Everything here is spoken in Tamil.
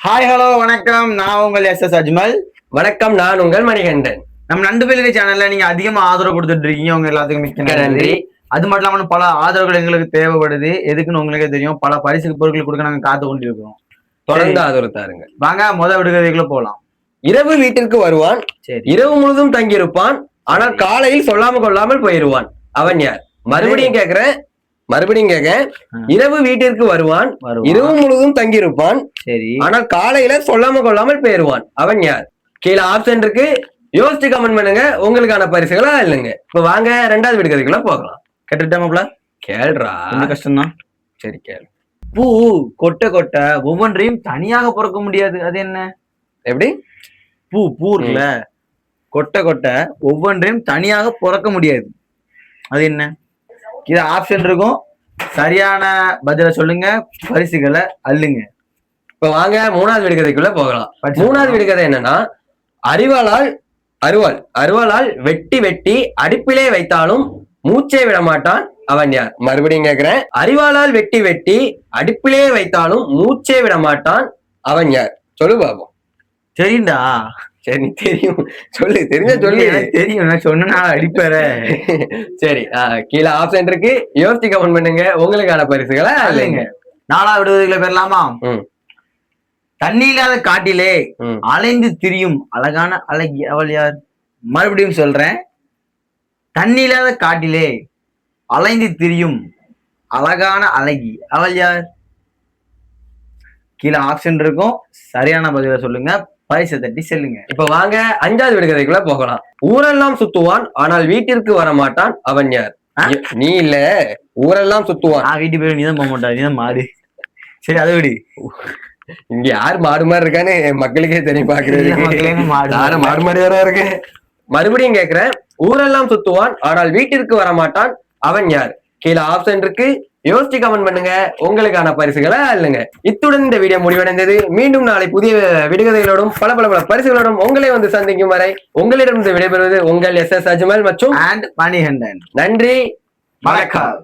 ஹாய் ஹலோ வணக்கம். நான் உங்கள் எஸ் அஜ்மல். வணக்கம், நான் உங்கள் மணிகண்டன். நம்ம நண்டு பேலரி சேனல்ல நீங்க அதிகமா ஆதரவு கொடுத்துட்டு இருக்கீங்க. உங்க எல்லாத்துக்கும் மிக்க நன்றி. அது மட்டும் இல்லாம பல ஆதரவுகள் எங்களுக்கு தேவைப்படுது. எதுக்குன்னு உங்களுக்கே தெரியும். பல பரிசு பொருட்கள் கொடுக்க நாங்க காத்து கொண்டிருக்கிறோம். தொடர்ந்து ஆதரவு தாருங்க. வாங்க விடுகதைக்குள்ள போலாம். இரவு வீட்டிற்கு வருவான், இரவு முழுதும் தங்கியிருப்பான், ஆனால் காலையில் சொல்லாம கொள்ளாமல் போயிருவான். அவன் யார்? மறுபடியும் கேட்க. இரவு வீட்டிற்கு வருவான், இரவு முழுதும் தங்கியிருப்பான், சரி, ஆனால் காலையில சொல்லாம கொள்ளாமல் போயிருவான். அவன் யார்? கீழே ஆப்ஷன் இருக்கு, யோசிச்சு கமெண்ட் பண்ணுங்க. உங்களுக்கான பரிசுகளா இல்லைங்க. இப்ப வாங்க ரெண்டாவது விடுகதைக்குள்ள போகலாம். கேட்டுட்டாமப்ல? கேள்றா, கஷ்டம் தான். சரி கேளு. பூ கொட்ட கொட்ட ஒவ்வொன்றையும் தனியாக பிறக்க முடியாது. அது என்ன? எப்படி? பூ இருக்குல்ல, கொட்ட கொட்ட ஒவ்வொன்றையும் தனியாக பிறக்க முடியாது. அது என்ன? இது ஆப்ஷன் இருக்கும். சரியான பதில சொல்லுங்க, பரிசுகளை அள்ளுங்க. இப்ப வாங்க மூணாவது விடுகதைக்குள்ள போகலாம். மூணாவது விடுகதை என்னன்னா, அருவாளால் வெட்டி வெட்டி அடுப்பிலே வைத்தாலும் மூச்சே விட மாட்டான். அவன் யார்? மறுபடியும் கேட்கிறேன். அரிவாளால் வெட்டி வெட்டி அடுப்பிலே வைத்தாலும் மூச்சே விட மாட்டான். அவன் யார்? சொல்லு பாப்போம். தெரியுண்டா? சரி தெரியும், சொல்லு. தெரிஞ்ச சொல்லு. தெரியும், நான் சொன்னா அடிப்பற. சரி, கீழே ஆப்ஷன் இருக்கு, யோசிச்சு கமெண்ட் பண்ணுங்க. உங்களுக்கான பரிசுகளை இல்லைங்க. நாலாவது விடுதலை பெறலாமா? தண்ணி இல்லாத காட்டிலே அலைந்து திரியும் அழகான அழகி, அவள் யார்? மறுபடியும் சொல்றேன். தண்ணி இல்லாத காட்டிலே அலைந்து திரியும் அழகான அழகி, அவள் யார்? கீழே ஆப்ஷன் இருக்கும். சரியான பதில சொல்லுங்க, பரிசை தட்டி செல்லுங்க. இப்ப வாங்க அஞ்சாவது விடுகதைக்குள்ள போகலாம். ஊரெல்லாம் சுத்துவான், ஆனால் வீட்டிற்கு வர மாட்டான். அவன் யார்? நீ இல்ல, ஊரெல்லாம் சுத்துவான். வீட்டு பேரு நீதான் போக மாட்டான், நீதான் மாடு. சரி, அதை விடு. இங்க யார் மாடு மாதிரி இருக்கான்னு மக்களுக்கே தெரியும். பாக்குறது மாடு மாதிரியா இருக்கு. மறுபடியும் கேக்குறேன். ஊரெல்லாம் சுத்துவான், ஆனால் வீட்டிற்கு வர மாட்டான். அவன் யார்? கீழே ஆப்ஷன் இருக்கு, யோசிச்சு கமெண்ட் பண்ணுங்க. உங்களுக்கான பரிசுகளை இல்லைங்க. இத்துடன் இந்த வீடியோ முடிவடைந்தது. மீண்டும் நாளை புதிய விடுகதைகளோடும் பல பரிசுகளோடும் உங்களை வந்து சந்திக்கும் வரை உங்களிடம் விடைபெறுவது உங்கள் எஸ் அஜ்மல் மற்றும் மணிகண்டன். நன்றி, வணக்கம்.